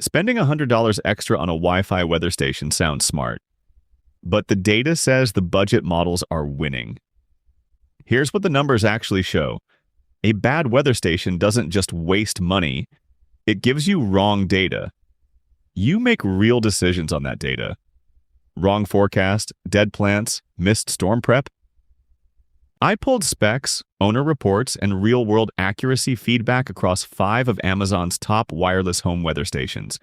Spending $100 extra on a Wi-Fi weather station sounds smart, but the data says the budget models are winning. Here's what the numbers actually show. A bad weather station doesn't just waste money, it gives you wrong data. You make real decisions on that data. Wrong forecast, dead plants, missed storm prep. I pulled specs, owner reports, and real-world accuracy feedback across 5 of Amazon's top wireless home weather stations,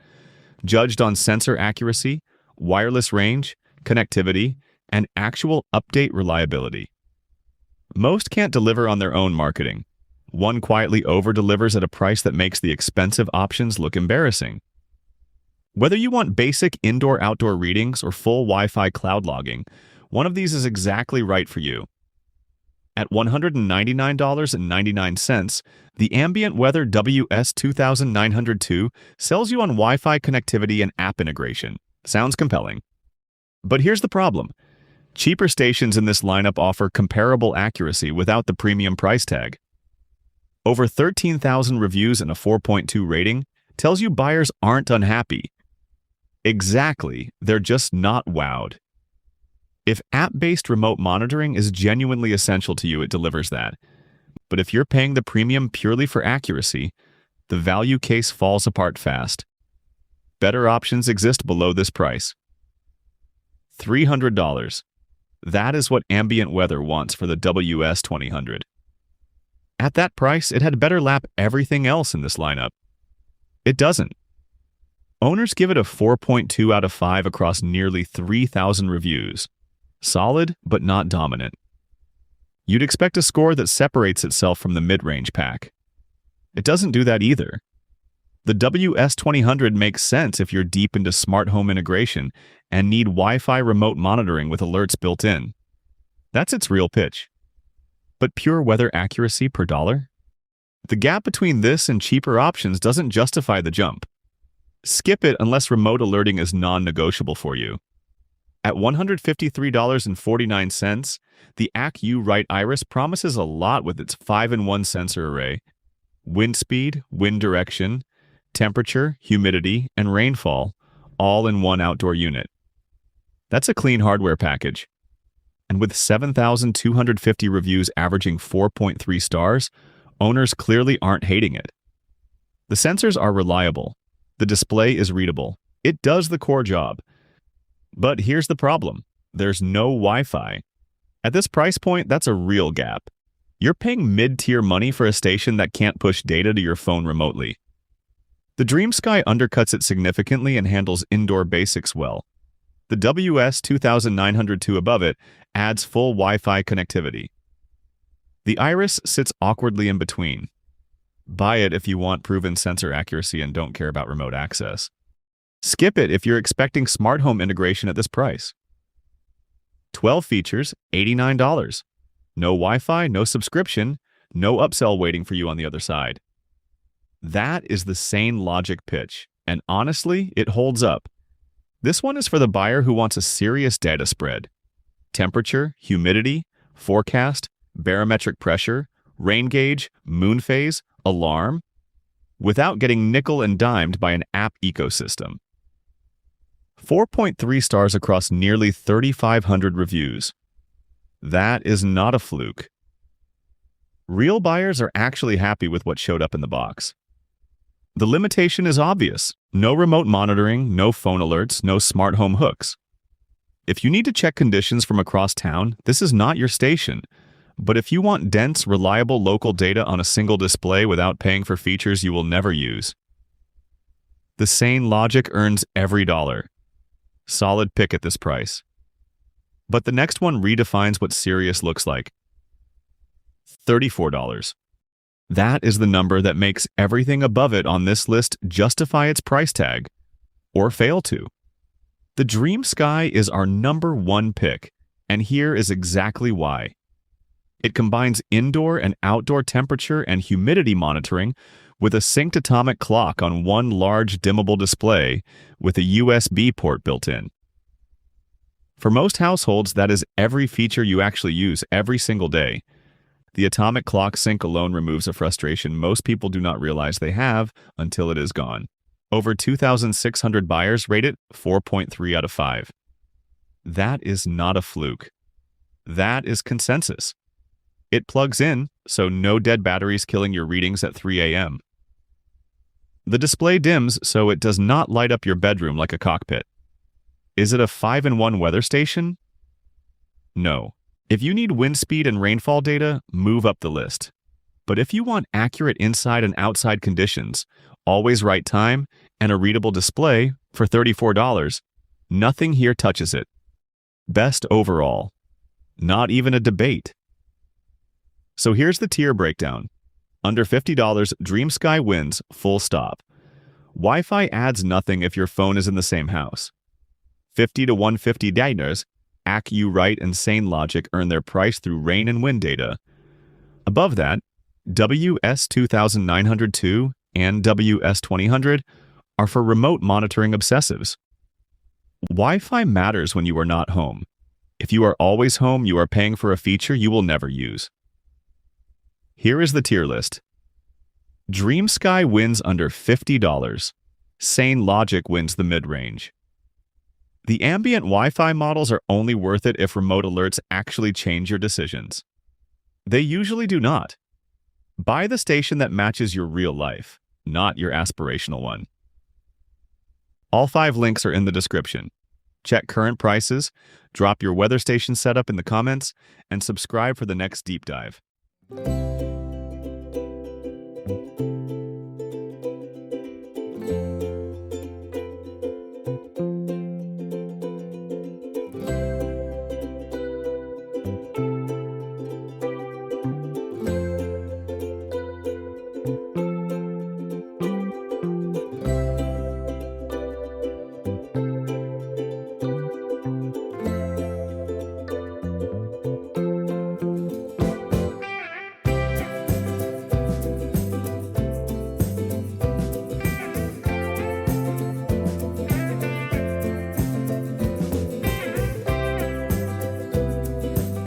judged on sensor accuracy, wireless range, connectivity, and actual update reliability. Most can't deliver on their own marketing. One quietly over-delivers at a price that makes the expensive options look embarrassing. Whether you want basic indoor-outdoor readings or full Wi-Fi cloud logging, one of these is exactly right for you. At $199.99, the Ambient Weather WS2902 sells you on Wi-Fi connectivity and app integration. Sounds compelling. But here's the problem. Cheaper stations in this lineup offer comparable accuracy without the premium price tag. Over 13,000 reviews and a 4.2 rating tells you buyers aren't unhappy. Exactly, they're just not wowed. If app-based remote monitoring is genuinely essential to you, it delivers that. But if you're paying the premium purely for accuracy, the value case falls apart fast. Better options exist below this price. $300. That is what Ambient Weather wants for the WS2000. At that price, it had better lap everything else in this lineup. It doesn't. Owners give it a 4.2 out of 5 across nearly 3,000 reviews. Solid, but not dominant. You'd expect a score that separates itself from the mid-range pack. It doesn't do that either. The WS2000 makes sense if you're deep into smart home integration and need Wi-Fi remote monitoring with alerts built in. That's its real pitch. But pure weather accuracy per dollar? The gap between this and cheaper options doesn't justify the jump. Skip it unless remote alerting is non-negotiable for you. At $153.49, the ACU-Rite Iris promises a lot with its 5-in-1 sensor array, wind speed, wind direction, temperature, humidity, and rainfall, all in one outdoor unit. That's a clean hardware package. And with 7,250 reviews averaging 4.3 stars, owners clearly aren't hating it. The sensors are reliable. The display is readable. It does the core job. But here's the problem. There's no Wi-Fi. At this price point, that's a real gap. You're paying mid-tier money for a station that can't push data to your phone remotely. The DreamSky undercuts it significantly and handles indoor basics well. The WS2902 above it adds full Wi-Fi connectivity. The Iris sits awkwardly in between. Buy it if you want proven sensor accuracy and don't care about remote access. Skip it if you're expecting smart home integration at this price. 12 features, $89. No Wi-Fi, no subscription, no upsell waiting for you on the other side. That is the Sane logic pitch, and honestly, it holds up. This one is for the buyer who wants a serious data spread. Temperature, humidity, forecast, barometric pressure, rain gauge, moon phase, alarm, without getting nickel and dimed by an app ecosystem. 4.3 stars across nearly 3,500 reviews. That is not a fluke. Real buyers are actually happy with what showed up in the box. The limitation is obvious. No remote monitoring, no phone alerts, no smart home hooks. If you need to check conditions from across town, this is not your station. But if you want dense, reliable local data on a single display without paying for features you will never use, the Sane logic earns every dollar. Solid pick at this price. But the next one redefines what serious looks like. $34. That is the number that makes everything above it on this list justify its price tag, or fail to. The DreamSky is our #1 pick, and here is exactly why. It combines indoor and outdoor temperature and humidity monitoring with a synced atomic clock on one large dimmable display with a USB port built in. For most households, that is every feature you actually use every single day. The atomic clock sync alone removes a frustration most people do not realize they have until it is gone. Over 2,600 buyers rate it 4.3 out of 5. That is not a fluke. That is consensus. It plugs in, so no dead batteries killing your readings at 3 a.m. The display dims, so it does not light up your bedroom like a cockpit. Is it a 5-in-1 weather station? No. If you need wind speed and rainfall data, move up the list. But if you want accurate inside and outside conditions, always right time, and a readable display for $34, nothing here touches it. Best overall. Not even a debate. So here's the tier breakdown. Under $50, DreamSky wins, full stop. Wi-Fi adds nothing if your phone is in the same house. $50 to $150, ACU-Rite and Sane logic earn their price through rain and wind data. Above that, WS2902 and WS2000 are for remote monitoring obsessives. Wi-Fi matters when you are not home. If you are always home, you are paying for a feature you will never use. Here is the tier list. DreamSky wins under $50. Sane logic wins the mid-range. The ambient Wi-Fi models are only worth it if remote alerts actually change your decisions. They usually do not. Buy the station that matches your real life, not your aspirational one. All 5 links are in the description. Check current prices, drop your weather station setup in the comments, and subscribe for the next deep dive.